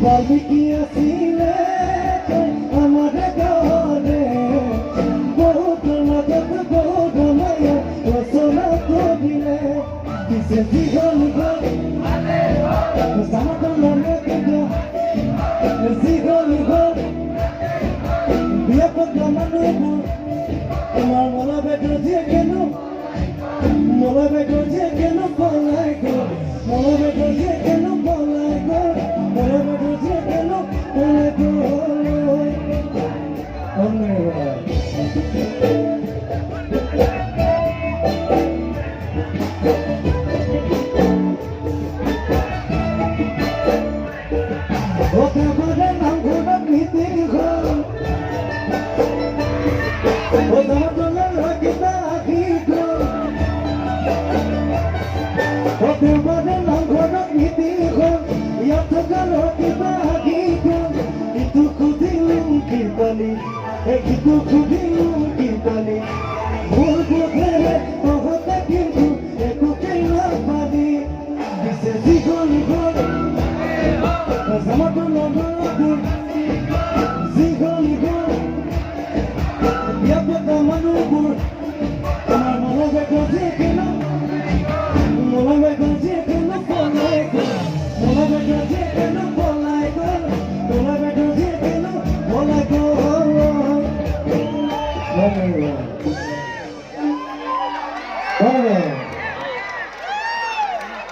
বাল্মীকি আসিলে আমার গানে বহুত নগদ বহুত মায়া রচনা করিলে কিসে জীবন ঘর সামাতন নামে কেটে জীবন ঘর বিয়ে পদ্মা মানে তোমার মনে বেটো যে কেন মনে বেটো যে কেন পলাই গো মনে বেটো যে কেন পলাই গো মনে বেটো যে কেন পলাই গো ধন্যবাদ ওকে বলে নাম ঘোড়া মিটিং ঘর ও তোমার জন্য লাগে না আখি ঘর ওকে